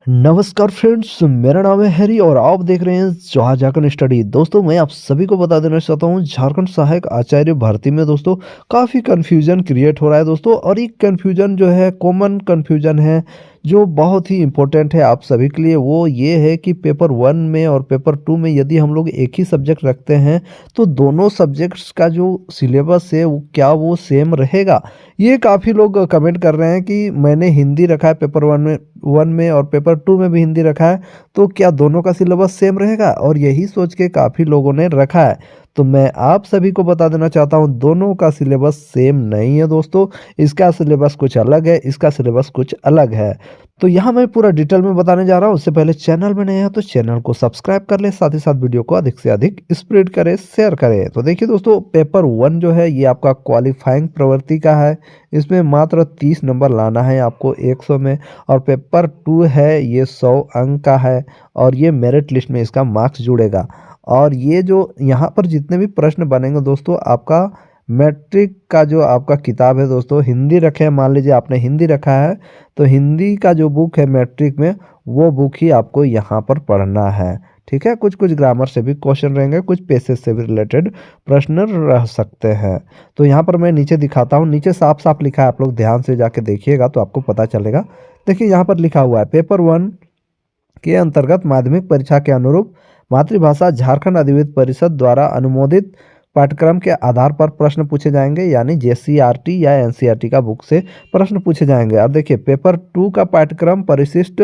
नमस्कार फ्रेंड्स, मेरा नाम है हैरी और आप देख रहे हैं जहाँ झारखंड स्टडी। दोस्तों मैं आप सभी को बता देना चाहता हूँ झारखंड सहायक आचार्य भर्ती में दोस्तों काफ़ी कन्फ्यूजन क्रिएट हो रहा है दोस्तों। और ये कन्फ्यूजन जो है कॉमन कन्फ्यूजन है जो बहुत ही इम्पोर्टेंट है आप सभी के लिए। वो ये है कि पेपर 1 में और पेपर 2 में यदि हम लोग एक ही सब्जेक्ट रखते हैं तो दोनों सब्जेक्ट्स का जो सिलेबस है वो क्या वो सेम रहेगा। ये काफ़ी लोग कमेंट कर रहे हैं कि मैंने हिंदी रखा है पेपर 1 में और पेपर 2 में भी हिंदी रखा है, तो क्या दोनों का सिलेबस सेम रहेगा? और यही सोच के काफ़ी लोगों ने रखा है। तो मैं आप सभी को बता देना चाहता हूँ दोनों का सिलेबस सेम नहीं है दोस्तों। इसका सिलेबस कुछ अलग है, इसका सिलेबस कुछ अलग है। तो यहाँ मैं पूरा डिटेल में बताने जा रहा हूँ। उससे पहले चैनल में नए हैं तो चैनल को सब्सक्राइब कर लें, साथ ही साथ वीडियो को अधिक से अधिक स्प्रेड करें, शेयर करें। तो देखिए दोस्तों, पेपर 1 जो है ये आपका क्वालिफाइंग प्रवृत्ति का है। इसमें मात्र 30 नंबर लाना है आपको 100 में। और पेपर 2 है ये 100 अंक का है और ये मेरिट लिस्ट में इसका मार्क्स जुड़ेगा। और ये जो यहाँ पर जितने भी प्रश्न बनेंगे दोस्तों, आपका मैट्रिक का जो आपका किताब है दोस्तों, हिंदी रखे हैं, मान लीजिए आपने हिंदी रखा है तो हिंदी का जो बुक है मैट्रिक में वो बुक ही आपको यहाँ पर पढ़ना है। ठीक है, कुछ कुछ ग्रामर से भी क्वेश्चन रहेंगे, कुछ पेसेज से भी रिलेटेड प्रश्न रह सकते हैं। तो यहाँ पर मैं नीचे दिखाता हूँ, नीचे साफ साफ लिखा है, आप लोग ध्यान से जाके देखिएगा तो आपको पता चलेगा। देखिए यहाँ पर लिखा हुआ है पेपर 1 के अंतर्गत माध्यमिक परीक्षा के अनुरूप मातृभाषा झारखंड अधिविद्य परिषद द्वारा अनुमोदित पाठ्यक्रम के आधार पर प्रश्न पूछे जाएंगे, यानी जेसीईआरटी या एनसीईआरटी का बुक से प्रश्न पूछे जाएंगे। अब देखिए पेपर 2 का पाठ्यक्रम परिशिष्ट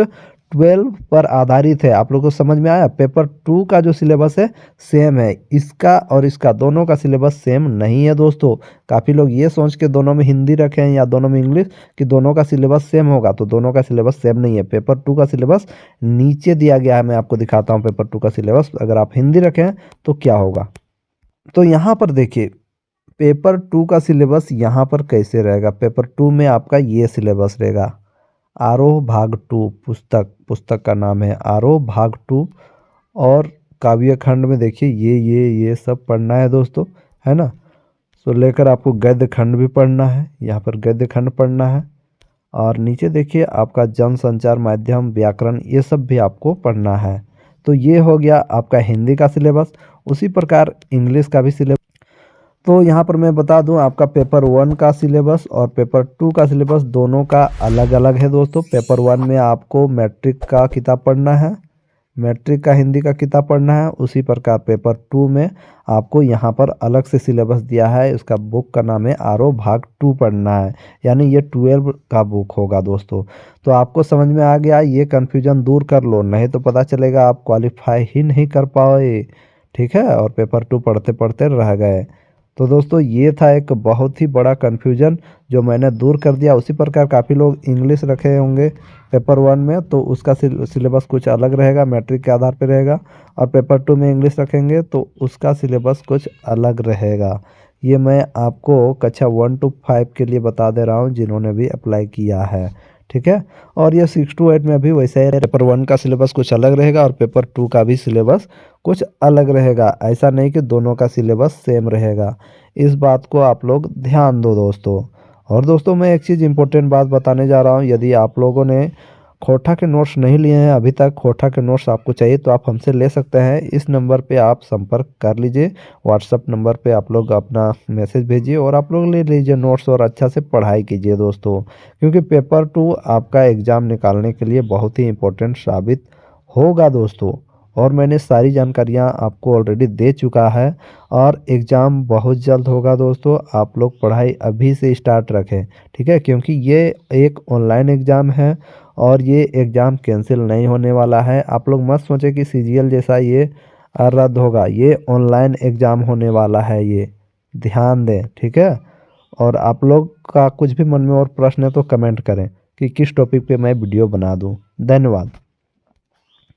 12 पर आधारित है। आप लोगों को समझ में आया? पेपर 2 का जो सिलेबस है सेम है, इसका और इसका दोनों का सिलेबस सेम नहीं है दोस्तों। काफ़ी लोग ये सोच के दोनों में हिंदी रखे हैं या दोनों में इंग्लिश कि दोनों का सिलेबस सेम होगा, तो दोनों का सिलेबस सेम नहीं है। पेपर 2 का सिलेबस नीचे दिया गया है, मैं आपको दिखाता हूँ पेपर 2 का सिलेबस। अगर आप हिंदी रखें तो क्या होगा, तो यहाँ पर देखिए पेपर 2 का सिलेबस यहाँ पर कैसे रहेगा। पेपर 2 में आपका ये सिलेबस रहेगा, आरोह भाग 2, पुस्तक का नाम है आरोह भाग 2। और काव्य खंड में देखिए ये सब पढ़ना है दोस्तों, है ना। तो लेकर आपको गद्य खंड भी पढ़ना है, यहाँ पर गद्य खंड पढ़ना है। और नीचे देखिए आपका जन संचार माध्यम, व्याकरण, ये सब भी आपको पढ़ना है। तो ये हो गया आपका हिंदी का सिलेबस। उसी प्रकार इंग्लिश का भी सिलेबस। तो यहाँ पर मैं बता दूं आपका पेपर 1 का सिलेबस और पेपर 2 का सिलेबस दोनों का अलग अलग है दोस्तों। पेपर 1 में आपको मैट्रिक का किताब पढ़ना है, मैट्रिक का हिंदी का किताब पढ़ना है। उसी प्रकार पेपर 2 में आपको यहाँ पर अलग से सिलेबस दिया है, उसका बुक का नाम है आरोह भाग 2 पढ़ना है, यानी ये 12 का बुक होगा दोस्तों। तो आपको समझ में आ गया, ये कन्फ्यूजन दूर कर लो, नहीं तो पता चलेगा आप क्वालिफाई ही नहीं कर पाए। ठीक है, और पेपर 2 पढ़ते पढ़ते रह गए। तो दोस्तों ये था एक बहुत ही बड़ा कन्फ्यूजन जो मैंने दूर कर दिया। उसी प्रकार काफ़ी लोग इंग्लिश रखे होंगे पेपर 1 में, तो उसका सिलेबस कुछ अलग रहेगा, मैट्रिक के आधार पर रहेगा। और पेपर 2 में इंग्लिश रखेंगे तो उसका सिलेबस कुछ अलग रहेगा। ये मैं आपको कक्षा 1 to 5 के लिए बता दे रहा हूँ जिन्होंने भी अप्लाई किया है। ठीक है, और ये 6 to 8 में भी वैसे ही पेपर 1 का सिलेबस कुछ अलग रहेगा और पेपर 2 का भी सिलेबस कुछ अलग रहेगा। ऐसा नहीं कि दोनों का सिलेबस सेम रहेगा, इस बात को आप लोग ध्यान दो दोस्तों। और दोस्तों मैं एक चीज़ इंपॉर्टेंट बात बताने जा रहा हूँ, यदि आप लोगों ने खोटा के नोट्स नहीं लिए हैं अभी तक, खोटा के नोट्स आपको चाहिए तो आप हमसे ले सकते हैं। इस नंबर पे आप संपर्क कर लीजिए, व्हाट्सअप नंबर पे आप लोग अपना मैसेज भेजिए और आप लोग ले लीजिए नोट्स और अच्छा से पढ़ाई कीजिए दोस्तों। क्योंकि पेपर 2 आपका एग्ज़ाम निकालने के लिए बहुत ही इम्पोर्टेंट साबित होगा दोस्तों। और मैंने सारी जानकारियाँ आपको ऑलरेडी दे चुका है और एग्ज़ाम बहुत जल्द होगा दोस्तों। आप लोग पढ़ाई अभी से स्टार्ट रखें, ठीक है, क्योंकि ये एक ऑनलाइन एग्ज़ाम है और ये एग्ज़ाम कैंसिल नहीं होने वाला है। आप लोग मत सोचें कि सीजीएल जैसा ये रद्द होगा, ये ऑनलाइन एग्ज़ाम होने वाला है, ये ध्यान दें। ठीक है, और आप लोग का कुछ भी मन में और प्रश्न है तो कमेंट करें कि किस टॉपिक पे मैं वीडियो बना दूं। धन्यवाद।